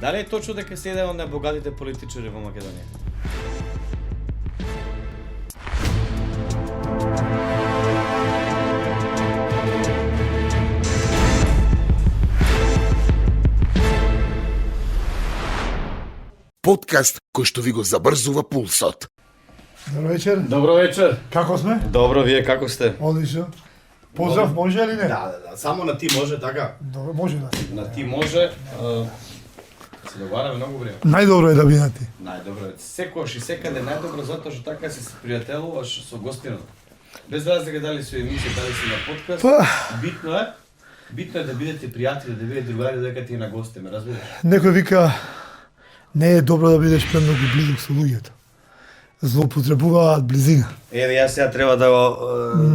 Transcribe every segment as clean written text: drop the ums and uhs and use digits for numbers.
Дали е точно дека се еден од најбогатите политичари во Македонија? Подкаст кој што ви го забрзува пулсот. Добро вечер. Добро вечер. Како сме? Добро, вие како сте? Одлично. Поздрав може или не? Да. Само на ти може така. Добро, може да се. На ти може. Се договараме многу време. Најдобро е да би на ти. Најдобро е. Секојаш и секаде најдобро затоа што така се пријателуваш со гостината. Без разлика дали со емисија, дали си на подкаст. Битно е да бидете пријатели, да бидете другари дека ти е на гости, ме разбираш? Некој вика не е добро да бидеш премногу близок со луѓето. Злоупотребуваат близина. Еве јас сега треба да го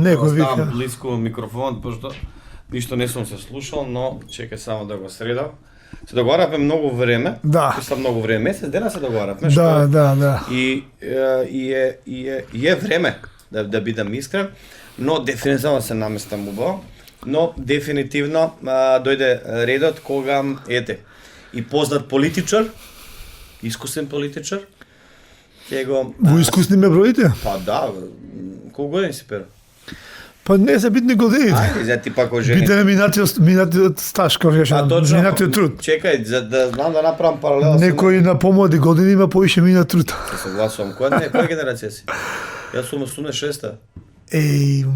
Некој ставам вика. близко микрофонот, пошто ништо не сум се слушал, но чекај само да го средам. Се договаравме многу време. Да. Пуста многу време, месец дена се договаравме. Да. И е време да бидам искрен, но дефинитивно се наместам убаво. Но дефинитивно дојде редот кога и познат политичар, искусен политичар, ќе го Во искусни ме броите? па да, колку години си Перо? Па не се битни години. Ајде, за ти пак жени. Битен е минатиот стаж, како кажа, точно. минатиот труд. Чекај, за да знам да направам паралела. Некој на помлади години има повише минат труд. Се согласувам. Која генерација си? Јас сум 86-та. Еј,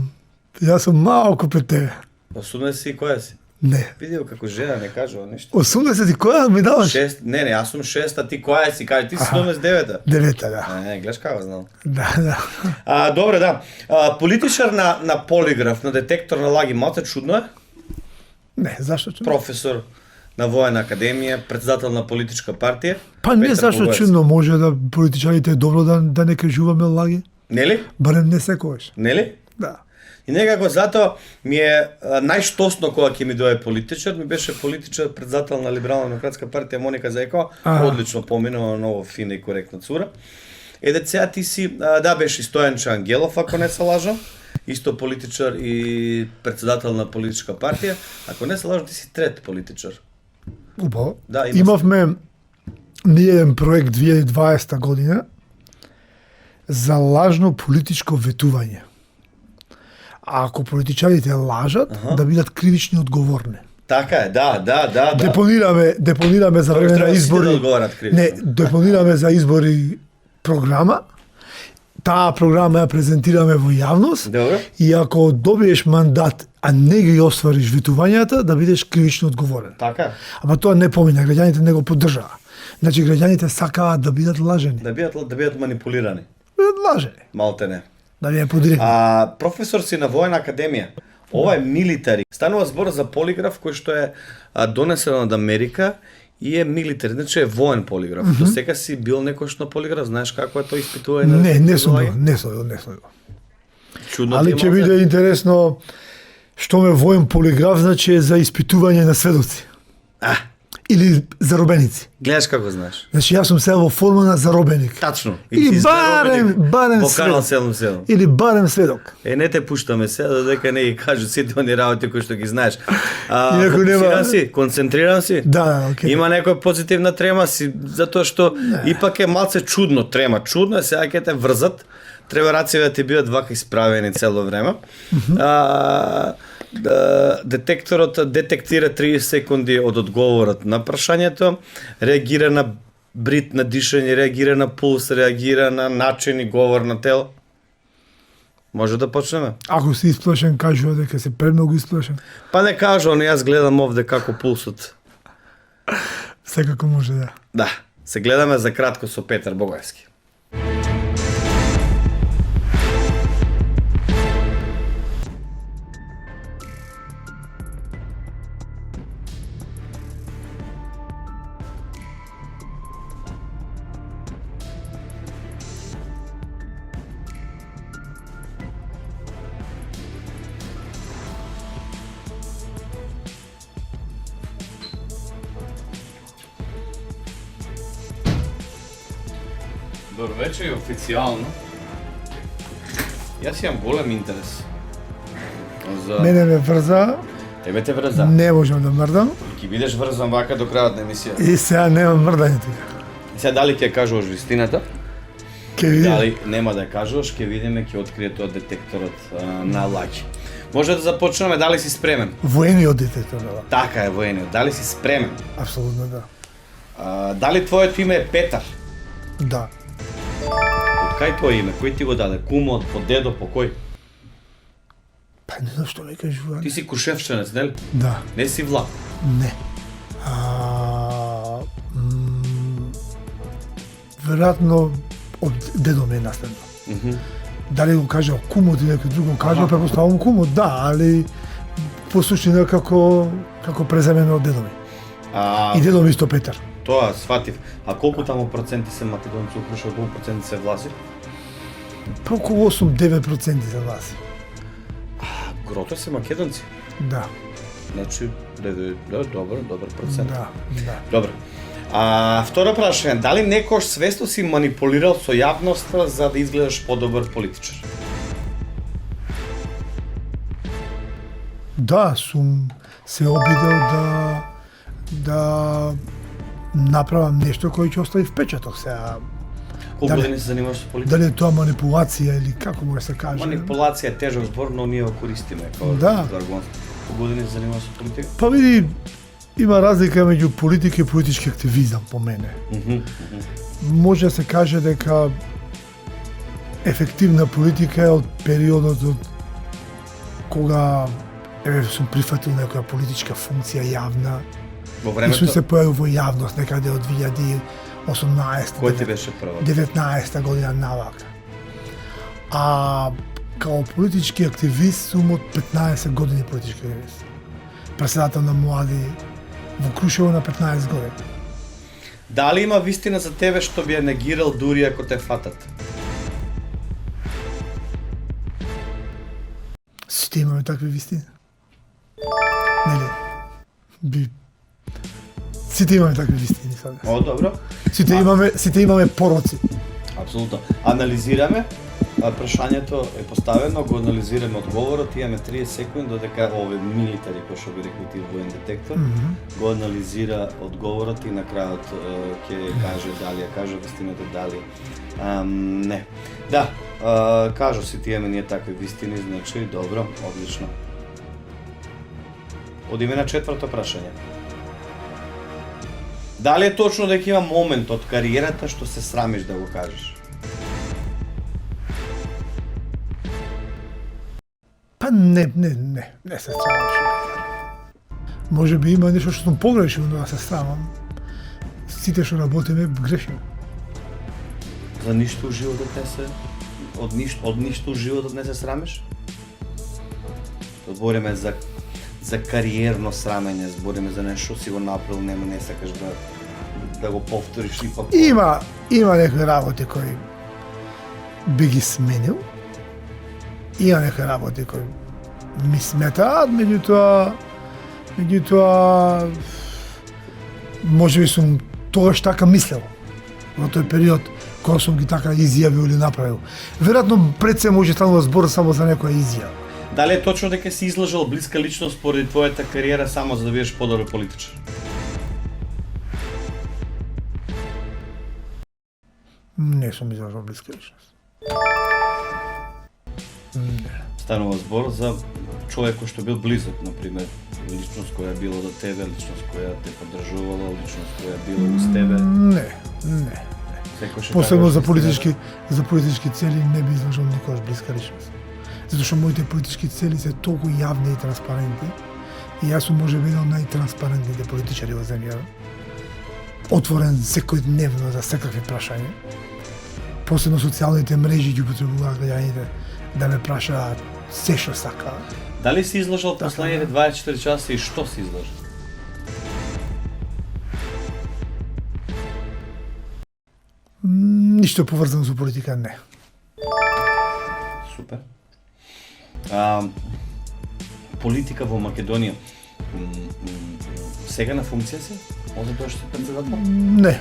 јас сум малку пред тебе. 80 си, која си? Не. Видео како жена не кажува нешто. 80 и која ми даваш? 6, не, јас сум 6-та, ти која си? Кажи, ти си 79-та. Девета, да. Не, гледаш како знам. Да. Добре, да. Политичар на полиграф, на детектор на лаги, малце чудно е? Не, зашто чудно? Професор на воена академија, председател на политичка партија. Па не Петар зашто Бугајс. чудно, може да политичарите е добро да не кажуваме лаги. Нели? Барем не секогаш. Нели? Да. И некако затоа ми е најштосно кога ќе ми дое политичар, ми беше политичар председател на Либерално-демократска партија Моника Зајкова, одлично поминува, многу фина и коректна цура. Сега ти си, да, беше и Стојанче Ангелов, ако не се лажам, исто политичар и председател на политичка партија, ако не се лажам, ти си трет политичар. Убаво. Да, Имавме ние еден проект 2020 година за лажно политичко ветување. А ако политичарите лажат, да бидат кривични одговорни. Така е, да. Депонираме за време на избори. Да одговарат кривично. Не, депонираме за избори програма. Таа програма ја презентираме во јавност. Добро. И ако добиеш мандат, а не ги оствариш ветувањата, да бидеш кривично одговорен. Така. Ама тоа не помина, граѓаните не го поддржаа. Значи граѓаните сакаат да бидат лажени. Да бидат манипулирани. Лажени. Малте не. Да бидат подиректни. Професор си на воена академија. Ова е милитари. Станува збор за полиграф кој што е донесен од Америка и е милитари, значи е воен полиграф. До сега си бил некош на полиграф, знаеш како е тоа испитување? Не сум бил. Чудно Али ќе биде интересно што ме воен полиграф, значи е за испитување на сведоци. Или заробеници. Гледаш како знаеш. Значи јас сум сега во форма на заробеник. Тачно. Или барем во канал сведок. 77. Или барем сведок. Не те пуштаме сега додека не ги кажат сите оние работи кои што ги знаеш. Инаку нема- Фокусиран си, концентриран си. Да, окей. Има некоја позитивна трема си, затоа што ипак е малце чудно трема. Чудно е сега ќе те врзат, треба раците да ти бидат вака исправени цело време. Детекторот детектира 30 секунди од одговорот на прашањето, реагира на брит на дишање, реагира на пулс, реагира на начин и говор на тело. Може да почнеме? Ако си исплашен, кажува дека се премногу исплашен. Па не кажувам, јас гледам овде како пулсот. Секако може да. Да, се гледаме за кратко со Петар Бугајски. Добро вечер и официјално. Јас имам голем интерес за Мене ме врза Тебе те врза. Не можам да мрдам Ќе бидеш врзан вака до крајот на емисија. и сега немам мрдање тука. Сега дали ќе кажуваш вистината? Ке видим. Дали нема да ја кажуваш, ќе видиме, ќе открие тоа детекторот на лаќи. Може да започнеме, дали си спремен? Воениот детектор, да. Така е, воениот. Дали си спремен? Апсолутно да. Дали твоето име е Петар? Да. Од кај тоа име? Кој ти го даде? Кумот, по дедо, по кој? Па не знам што ми кажува. Ти си Кушевчанец, нели? Да. Не си влак. Не. Веројатно од дедо ми е наследно. Дали го кажа кумот или некој друг го кажа, препоставувам кумот, да, али по суштина како преземено од дедо ми. И дедо ми исто Петар. Тоа сватив. А колку таму проценти се македонци укрушува, колку проценти се власи? Па околу 8-9% за вас. Грото се македонци. Да, Значи, добар процент. да. Добро. Второ прашање, дали некош свесно си манипулирал со јавноста за да изгледаш подобар политичар? Да, сум се обидел да направам нешто кој ќе остави впечаток сега. Колку Дали- години се занимаваш со политика? Дали е тоа манипулација или како може да се каже? Манипулација е тежок збор, но ние го користиме како Да. жаргон. Колку години се занимаваш со политика? Па види, има разлика меѓу политика и политички активизам по мене. Може да се каже дека ефективна политика е од периодот од кога сум прифатил некоја политичка функција јавна Во и времето, сум се појавил во јавност некаде од 2018 кој ти беше прва? 19 година навака. А као политички активист сум од 15 години политички активист. Председател на млади во Крушево на 15 години. Дали има вистина за тебе што би ја негирал дури ако те фатат? Сите имаме такви вистини. Нели? Сите имаме такви вистини сега. О, добро. Сите имаме пороци. Апсолутно. Анализираме. Прашањето е поставено, го анализираме одговорот, имаме 30 секунди додека овој милитари, кој што би рекли ти воен детектор, го анализира одговорот и на крајот ќе каже дали ја кажа вистината, дали не. Да, кажу си ти имаме ние такви вистини, значи добро, одлично. Одиме на четврто прашање. Дали е точно дека има момент од кариерата што се срамиш да го кажеш? Па не се срамам. Може би има нешто што сум погрешил, но да се срамам. Сите што работиме грешиме. За ништо у животот не се од ништо у животот не се срамиш? Збориме за кариерно срамење, збориме за нешто си го направил, не сакаш да го повториш и пак. Има некои работи кои би ги сменил. Има некои работи кои ми сметаат, меѓутоа може би сум тогаш така мислел во тој период кога сум ги така изјавил или направил. Веројатно пред се може станува збор само за некоја изјава. Дали е точно дека си излажал блиска личност поради твојата кариера само за да бидеш подобар политичар? Не сум излажал блиска личност. Станува збор за човек кој што бил близок, например, личност која била до тебе, личност која те поддржувала, личност која била уз тебе. Не. Секој ќе Посебно кажеш за политички цели не би излажал никогаш блиска личност. Затоа што моите политички цели се толку јавни и транспарентни и јас сум можеби еден од најтранспарентните политичари во земјава. Отворен секојдневно за секакви прашања. Посебно социјалните мрежи ги употребуваат граѓаните да ме прашаат се што сакаат. Дали си излажал последните 24 часа и што си излажал? Ништо поврзано со политика не. Супер. Политика во Македонија. Сега на функција си? Може тоа што председател? Не.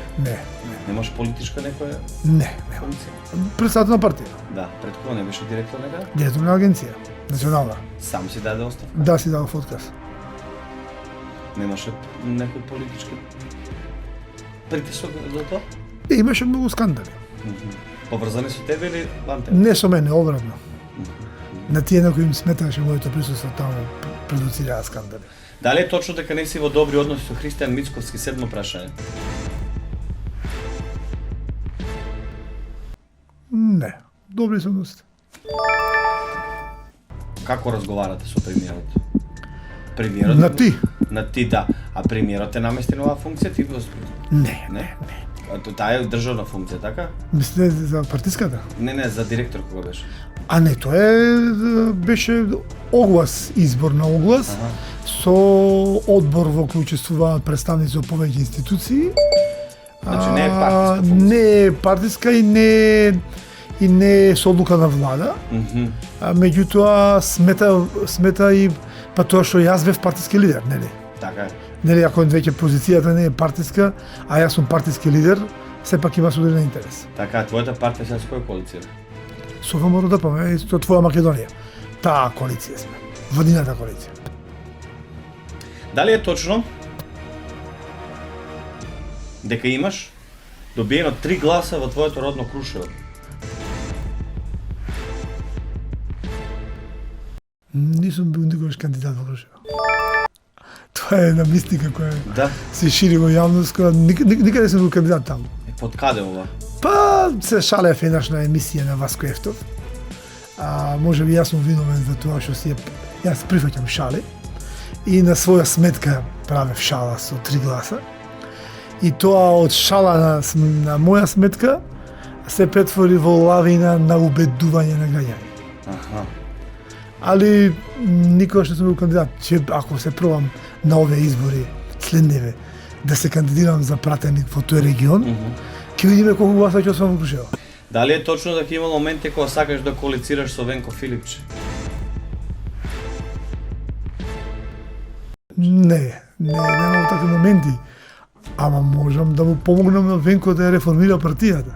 Немаш политичка некоја Не. функција? Председател на партија. Да, пред кога не беше директор некаде? Директор на агенција. Национална. Сам си даде оставка. Да, си дадов отказ. Немаше некој политички притисок до тоа? Имаше многу скандали. Поврзани со тебе или ван тебе? Не со мене, обратно. На тие на кои им сметаше моето присуство таму продуцираа скандали. Дали е точно дека не си во добри односи со Христијан Мицковски? Седмо прашање. Не, добри се односи. Како разговарате со премиерот? Премиерот? На ти? На ти, да. А премиерот е наместен оваа функција, ти го... Не. Таа е државна функција, така? Мислите за партиската? Не, за директор кога беше. А не, тоа беше оглас, избор на оглас, со одбор во кој учествуваат представници од повеќе институции. Значи не е партиска функција. Не е партиска и не е со одлука на влада. Меѓутоа смета и па тоа што јас бев партиски лидер, нели? Така е. Нели, ако веќе позицијата не е партиска, а јас сум партиски лидер, сепак има соделен интерес. Така, твојата партија сега со која коалиција? Со ВМРО-ДПМ и со твоја Македонија. Таа коалиција сме. Водината коалиција. Дали е точно дека имаш добиено 3 гласа во твоето родно Крушево? Нисум бил никогаш кандидат во Крушево. Тоа е една мистика која Да. се шири во јавност, која никаде сум бил кандидат таму. Под каде ова? Па се шалев еднаш на емисија на Васко Ефтов. Може би јас сум виновен за тоа што јас прифаќам шали и на своја сметка правев шала со 3 гласа. И тоа од шала на моја сметка се претвори во лавина на убедување на граѓани. Аха. Али никогаш не сум бил кандидат. Ако се пробам на овие избори следниве да се кандидирам за пратеник во тој регион, ќе видиме колку гласа ќе освојам во Крушево. Дали е точно дека има моменти кога сакаш да коалицираш со Венко Филипче? Нема такви моменти. Ама можам да му помогнам на Венко да ја реформира партијата.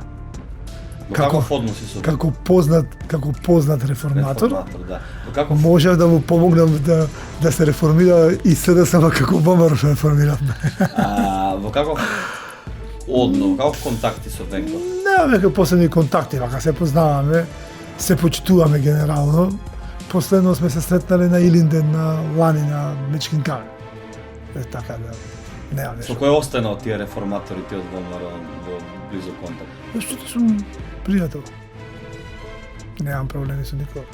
Во каков односи со Како познат реформатор, да. Во каков можев да му помогнам да се реформира и СДСМ како ВМРО што реформиравме. во каков во каков контакти со Венко? Немаме некои посебни контакти, вака се познаваме, се почитуваме генерално. Последно сме се сретнале на Илинден, на Лани, на Мечкин Кан. Така да, нема Со нешто. кој остана од тие реформатори ти од ВМРО во близо контакт? Што сум пријател. Немам проблеми со никого.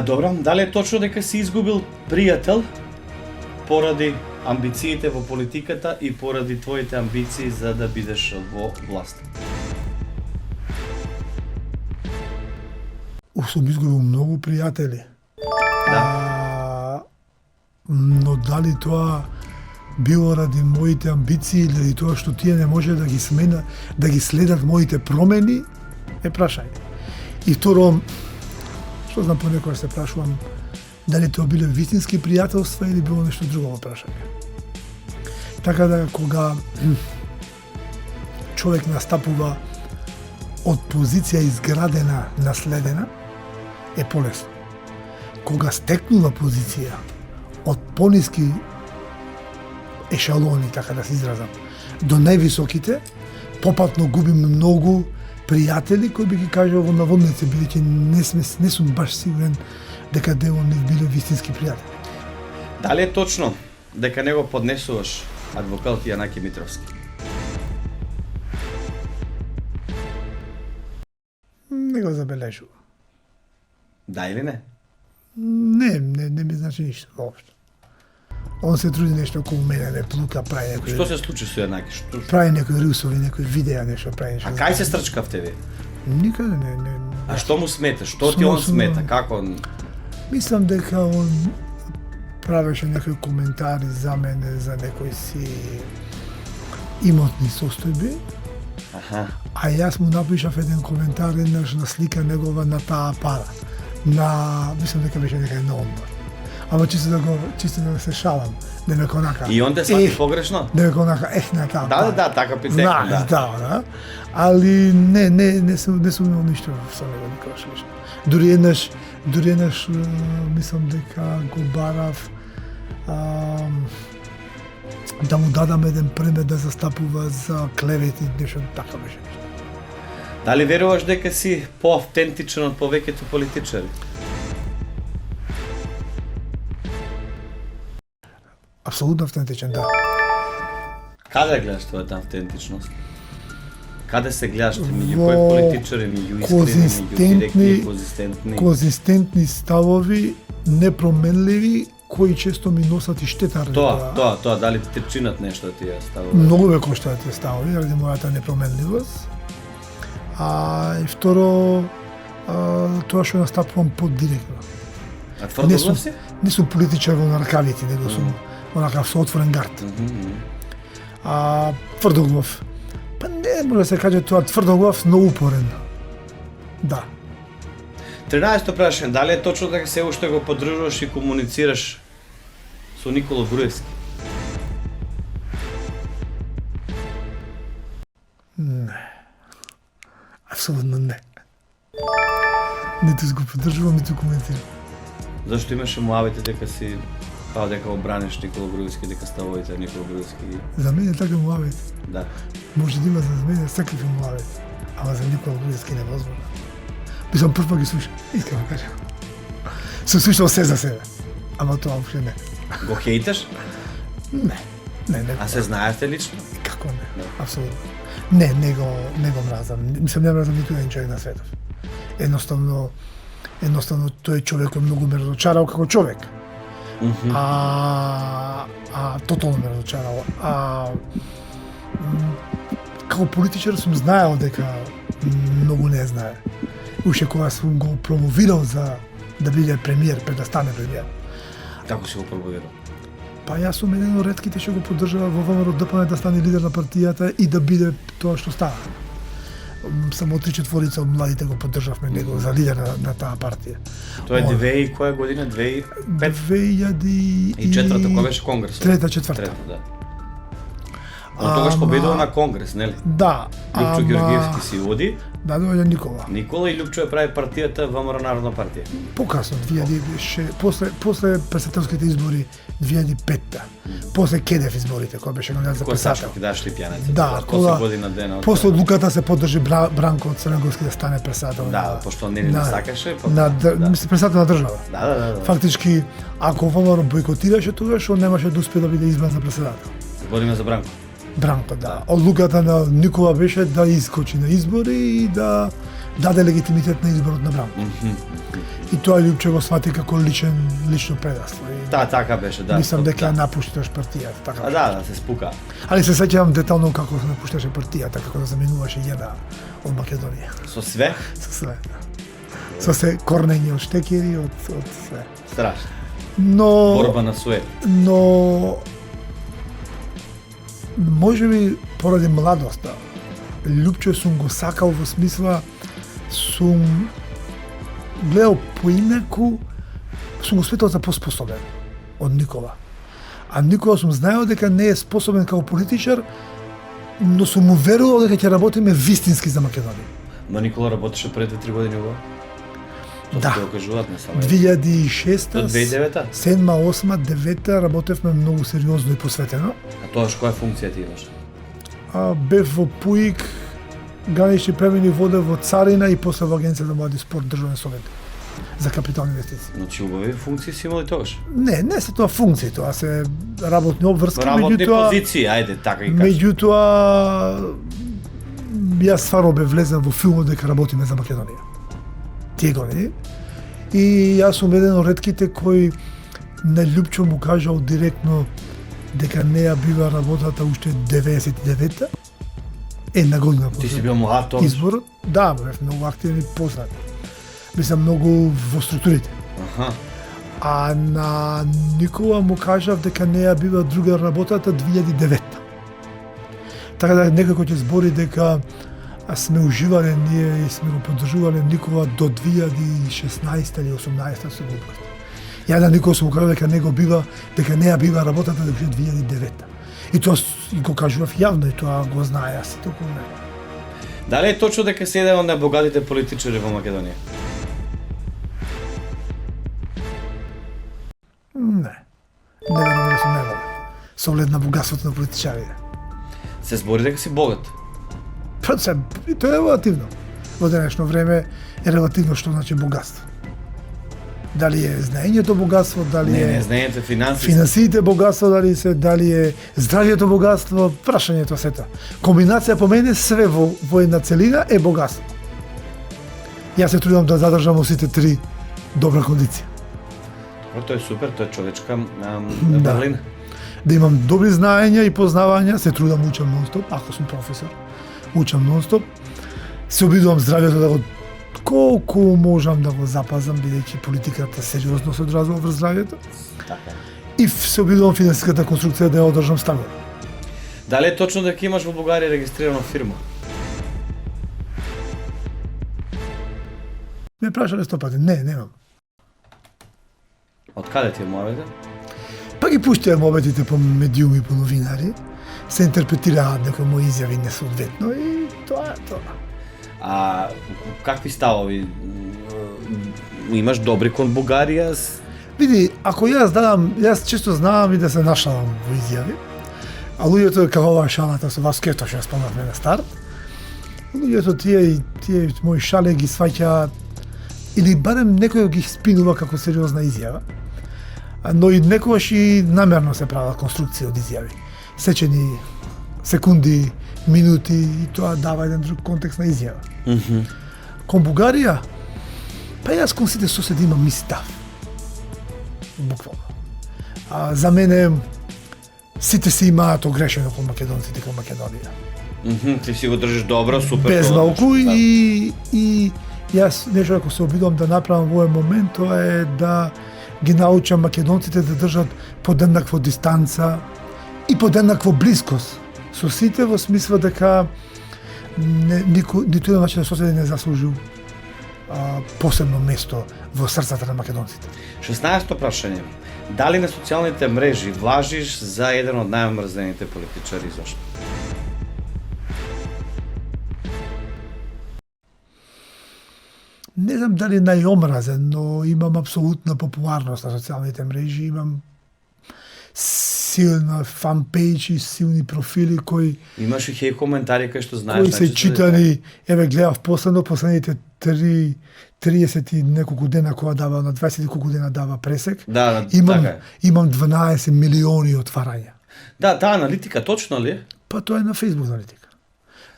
Добро, дали е точно дека си изгубил пријател поради амбициите во политиката и поради твоите амбиции за да бидеш во власт? Сум изгубил многу пријатели. Да. Но дали тоа било ради моите амбиции или ради тоа што тие не може да ги смена, да ги следат моите промени, е прашање. И второ, што знам, понекогаш се прашувам дали тоа биле вистински пријателства или било нешто друго прашање. Така да кога човек настапува од позиција изградена, наследена, е полесно. Кога стекнува позиција од пониски ешалони, така да се изразам, до највисоките, попатно губим многу пријатели кои би ги кажал во наводници, бидејќи не сум баш сигурен дека дел од нив биле вистински пријатели. Дали е точно дека не го поднесуваш адвокат Јанаки Митровски? Не го забележувам. Да или не? Не ми значи ништо воопшто. Он се труди нешто околу мене, не плука, прави некои... Што се случи со Јанаки? Што? Прави некои русови, некои видеа, нешто прави нешто. А кај се стрчка в тебе? Никаде не. А што му смета? Што ти он смета? Како? Мислам дека он правеше некои коментари за мене, за некои си имотни состојби. Аха. А јас му напишав еден коментар еднаш на слика негова на таа пара. Мислам дека беше некај на одмор. Ама чисто да се шалам, да ме конака. И он те свати погрешно? Да ме конака, на таа пара. Да, така пицека, да. Али не сум имал ништо со него никогаш ништо. Дури еднаш мислам дека го барав да му дадам еден пример да застапува за клевети, нешто така беше. Дали веруваш дека си поавтентичен од повеќето политичари? Апсолутно автентичен, да. Каде гледаш твојата автентичност? Каде се гледаш ти меѓу Во кои политичари, меѓу искрени, меѓу директни, конзистентни? конзистентни ставови, непроменливи, кои често ми носат и штета. Тоа, дали те чинат нешто тие ставови? Многу ме коштаат тие ставови, заради мојата непроменливост. И второ, тоа што настапувам поддиректно. А тврдоглав си? Не сум политичар во ракавици, него сум онака со отворен гард. Тврдоглав. Па не може да се каже тоа тврдоглав, но упорен. Да. 13-то прашање, дали е точно дека се уште го поддржуваш и комуницираш со Никола Груевски? Не. Апсолутно не. Ниту го поддржувам, ниту коментирам. Зашто имаше муавите дека си дека обраниш Никола Груевски, дека ставовите Никола Груевски? За мене така муавет. Да. Може да има за мене всакакви муавет, ама за Никола Груевски невозможно. Мислам прв пат ги слушам, искам да кажам. Сум слушал се за себе, ама тоа воопшто не. Го хейташ? Не. А се знаевте лично? Како не? Апсолутно. Не го мразам. Мислам, не мразам ниту еден човек на светов. Едноставно тој човек многу ме разочарал како човек. Тотално ме разочарал. Како политичар сум знаел дека многу не знае. Уште кога сум го промовирал за да биде премиер, пред да стане премиер. Како си го промовирал? Па јас сум еден од ретките што го поддржува во ВМРО ДПМ да стане лидер на партијата и да биде тоа што става. Само 3/4 од младите го поддржавме него за лидер на таа партија. Тоа е 2000 која година? 2005? 2004 кога беше конгрес? Трета, четврта. Трета, да. Тогаш победува на конгрес, нели? Да. Лјупчо Георгиевски си оди. Да, доаѓа Никола. Никола и Лјупчо ја прави партијата ВМРО Народна партија. Покасно, 2006, после председателските избори 2005-та. После Кедев изборите, кога беше кандидат за Кој председател. Сашко кидаш липјанеци? Да, кога година дена. После одлуката се поддржи Бранко од Црногорски да стане председател. Да, пошто не сакаше. Мисли председател на држава. Да. Фактички, ако ВМРО бойкотираше тогаш, он немаше да успее да биде избран за председател. Збориме за Бранко. Бранко, да. Одлуката на Никола беше да искочи на избори и да даде легитимитет на изборот на Бранко. И тоа Лјупче го свати како лично предавство. Да, така беше, да. Мислам дека ја напушташ партијата, така. Да, се спука. Али се сеќавам детално како се напушташе партијата, како да заменуваше една од Македонија. Со све? Со све. Со се корнење од штекери, од све. Страшно. Но Борба на сует. Но може би поради младоста, Лјупче сум го сакал во смисла сум гледал поинаку, сум го сметал за поспособен од Никола. А Никола сум знаел дека не е способен како политичар, но сум му верувал дека ќе работиме вистински за Македонија. Ма Никола работеше пред 2-3 години во? Да. Тоа кажуваат не само. 2006-та, До 2009-та? 7-та, 8-та, 9-та работевме многу сериозно и посветено. А тоа која функција ти имаш? Бев во ПУИК, гранични премини воде во Царина и после во Агенција за млади спорт државен совет за капитални инвестиции. Значи убави функции си имали тогаш? Не се тоа функции, тоа се работни обврски, Работни позиции, ајде, така и кажи. Меѓутоа јас стварно бе влезен во филмот дека работиме за Македонија. Тие години. И јас сум еден од ретките кој на Лјупчо му кажал директно дека не ја бива работата уште 99-та. Една година Ти си бил млад тогаш? изборот. Да, бев многу активен и познат. Мислам многу во структурите. А на Никола му кажав дека не ја бива друга работата 2009-та. Така да некако ќе збори дека сме уживале ние и сме го поддржувале Никола до 2016 или 18 се го упрати. Ја на Никола сум му кажал дека не ја бива работата до 2009-та. И тоа го кажував јавно и тоа го знае јас и толку не. Дали е точно дека си еден од најбогатите политичари во Македонија? Не. Не верувам да сум најбогат. Со оглед на богатството на политичарите. Се збори дека си богат. Тоа е релативно. Во денешно време е релативно што значи богатство. Дали е знаењето богатство, дали Не, е знаењето финанси. финансиите богатство, дали е здравието богатство, прашањето сета. Комбинација по мене све во една целина е богатство. Јас се трудам да задржам во сите три добра кондиција. Тоа е супер, тоа е човечка Да. врлина. Да имам добри знаења и познавања, се трудам учам нонстоп, ако сум професор, учам нонстоп. Се обидувам здравието да го колку можам да го запазам, бидејќи политиката сериозно се одразува врз здравието. Така. И се обидувам финансиската конструкција да ја одржам стабилно. Дали е точно дека имаш во Бугарија регистрирана фирма? Ме прашале 100 пати, немам. Од каде ти е муавете? Па ги пуштија мобетите по медиуми, по новинари, се интерпретираат некои мои изјави несоодветно и тоа е тоа. А какви ставови имаш добри кон Бугарија? Види, ако јас често знам и да се нашалам во изјави, а луѓето како оваа шалата со Васкето што ја спомнавме на старт, луѓето тие мои шале ги сваќаат или барем некој ги спинува како сериозна изјава, но и некогаш и намерно се прават конструкции од изјави. Сечени секунди, минути и тоа дава еден друг контекст на изјава. Кон Бугарија, па јас кон сите соседи имам ист став. Буквално. За мене сите се имаат огрешено кон македонците кон Македонија. Ти си го држиш добро, супер. Без тоа, малку да. и јас нешто ако се обидувам да направам во овој момент, тоа е да ги научам македонците да држат под еднаква дистанца и под еднаква блискост со сите, во смисла дека ниту еден начин соседи не заслужил посебно место во срцата на македонците. 16-то прашање. Дали на социјалните мрежи влажиш за еден од најомрзените политичари и зошто? Не знам дали најомразен, но имам апсолутна популарност на социјалните мрежи, имам силна фанпејдж и силни профили кои Имаш и хеј коментари кај што знаеш. се читани. Еве гледав последните 30 и неколку дена кога дава, на 20 и колку дена дава пресек. Да, имам, така е. имам 12 милиони отварања. Да, таа аналитика точно ли е? Па тоа е на Facebook аналитика.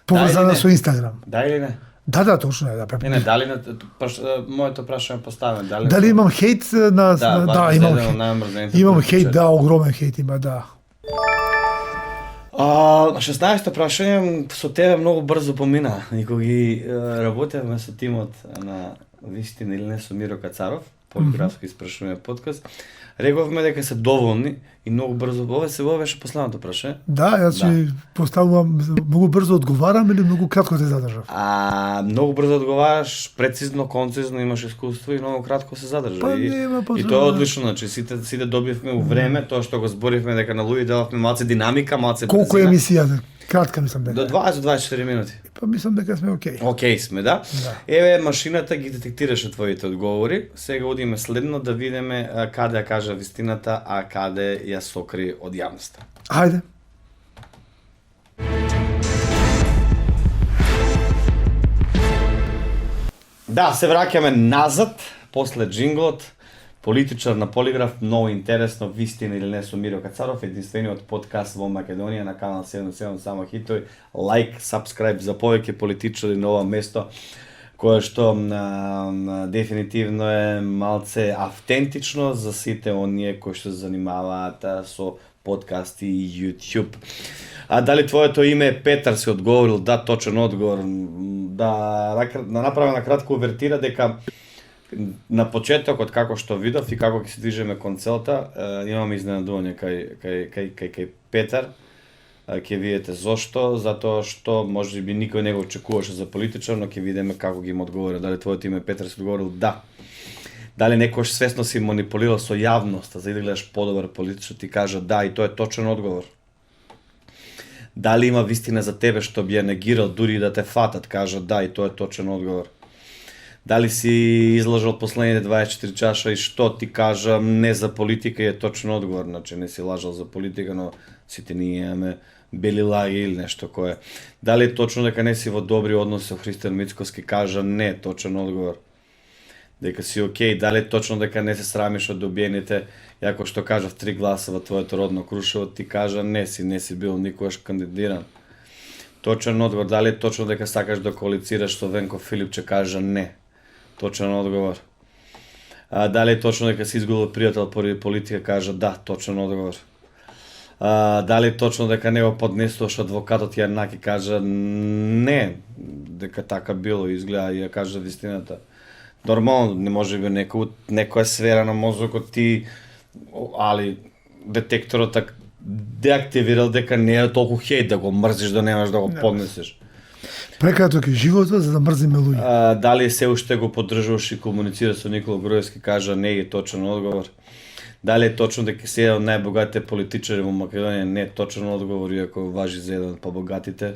Поврзана не? со Инстаграм. Да или не? Да, точно е. Да, Не, дали на моето прашање поставено, дали имам хейт на да, имам еден од најомрзените имам политичари. хейт, да, огромен хейт има, да. 16-то прашање со тебе многу брзо помина. И кога ги работевме со тимот на Вистина или не со Миро Кацаров, полиграфски испрашување подкаст, рековме дека се доволни и многу брзо. Ова беше последното прашање. Да, јас ќе поставувам, многу брзо одговарам или многу кратко те задржав? Многу брзо одговараш, прецизно, концизно, имаш искуство и многу кратко се задржа. Па и нема потреба. тоа е одлично, значи сите добивме у време, тоа што го зборивме дека на луѓе дававме малце динамика, малце Колку брзина. емисијата? Кратка мислам дека. До 20-24 минути. Па мислам дека сме окей. Океј сме, да? Еве, машината ги детектираше твоите одговори. Сега одиме следно да видиме каде ја кажа вистината, а каде ја сокри од јавноста. Ајде. Да, се враќаме назад, после джинглот. Политичар на Полиграф, многу интересно, вистина или не со Миро Кацаров, единствениот подкаст во Македонија на канал 77 само хитови. Лайк, сабскрајб за повеќе политичари на ова место, кое што дефинитивно е малце автентично за сите оние кои што се занимаваат со подкасти и YouTube. А дали твоето име е Петар, си одговорил? Да, точен одговор. Да направам на кратко увертира дека на почетокот како што видов и како ќе се движиме кон целта, имаме изненадување кај Петар. Ќе видите зошто, затоа што можеби никој не го очекуваше за политичар, но ќе видиме како ги им одговори. Дали твоето име Петар си одговорил? Да. Дали некојаш свесно си манипулирал со јавноста за да гледаш подобар политичар, ти кажа да, и тоа е точен одговор. Дали има вистина за тебе што би ја негирал дури и да те фатат, кажа да, и тоа е точен одговор. Дали си излажал последните 24 часа и што ти кажа не за политика е точен одговор, значи не си лажал за политика, но сите ние имаме бели лаги или нешто кое. Дали е точно дека не си во добри односи со Христијан Мицкоски, кажа не, точен одговор. Дека си окей, дали е точно дека не се срамиш од добиените, јако што кажав 3 гласа во твоето родно Крушево, ти кажа не си бил никогаш кандидиран. Точен одговор, дали е точно дека сакаш да коалицираш со Венко Филипче, кажа не. Точен одговор. Дали е точно дека си изгубил пријател поради политика, кажа да, точен одговор. Дали е точно дека не го поднесуваш адвокатот Јанаки, кажа не, дека така било, изгледа и ја кажа вистината. Нормално, не може би некоја сфера на мозокот ти, али детекторот деактивирал дека не е толку хејт да го мрзиш, да немаш да го поднесеш. Прекраток е животот за да мрзиме луѓе. Дали се уште го поддржуваш и комуницира со Никола Груевски, кажа не е точен одговор. Дали е точно дека си еден од најбогатите политичари во Македонија, не е точен одговор, иако важи за еден од побогатите.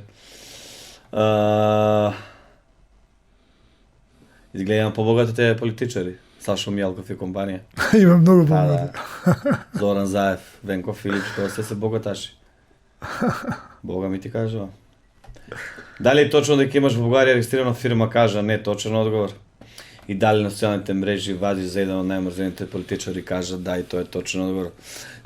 Изгледам побогатите политичари. Сашо Мјалков и компанија. Има многу побогати. Зоран Заев, Венко Филип, тоа се богаташи. Бога ми ти кажува. Дали е точно дека имаш во Бугарија регистрирана фирма, кажа не, точен одговор. И дали на социјалните мрежи вади за еден од најмрзените политичари, кажа да, и тоа е точен одговор.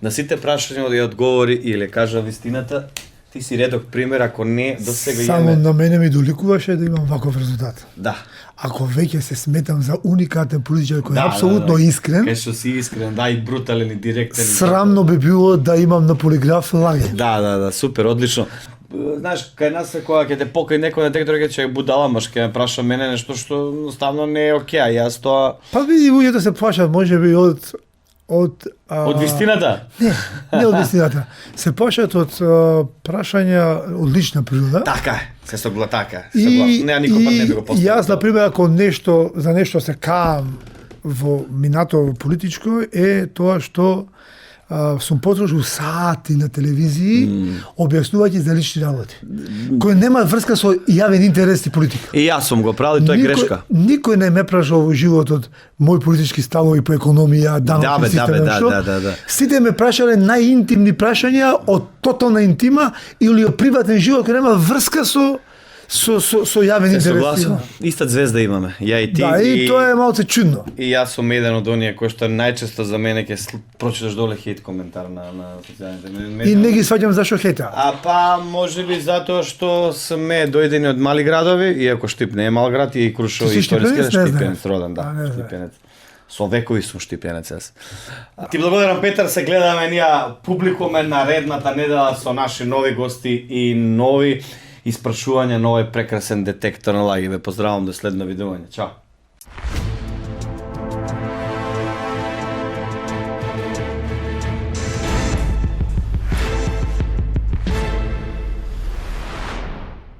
На сите прашања и одговори или кажа вистината, ти си редок пример, ако не до сега Само на мене ми доликуваше да имам ваков резултат. Да. Ако веќе се сметам за уникатен политичар кој е апсолутно искрен, кај што си искрен, да, и брутален и директен. Срамно би било да имам на полиграф лаге. Да, супер, одлично. Знаеш, кај нас кога ќе те покај некој детектор ќе ќе будала, маш ќе ме праша мене нешто што едноставно не е окей, јас тоа. Па види луѓето се плашат можеби од вистината? Не од вистината. Се плашат од прашања од лична природа. Така е, се согласувам, така е. Не, никој пат не би го поставил. Јас на пример ако за нешто се каам во минато политичко е тоа што сум потрошил сати на телевизии објаснувајќи за лични работи, кои нема врска со јавен интерес и политика. И јас сум го правил и тоа е грешка. Никој не ме прашал во животот мои политички ставови по економија, данок и система. Да. Сите ме прашале најинтимни прашања од тотална интима или од приватен живот кој нема врска со јавен интерес. Согласен. Иста звезда имаме, ја и ти. Да, и тоа е малце чудно. И јас сум еден од оние кои што најчесто за мене ќе прочиташ доле хейт коментар на социјалните медии. И не ги сваќам зашо хейта. Па можеби затоа што сме дојдени од мали градови, иако Штип не е мал град и Крушево и историски Штипенец роден, да, Штипенец. Со векови сум Штипенец јас. Ти благодарам, Петар, се гледаме ние публикуме наредната недела со наши нови гости и нови испрашувања на овој прекрасен детектор на лаги. Ве поздравам до следно видување. Чао.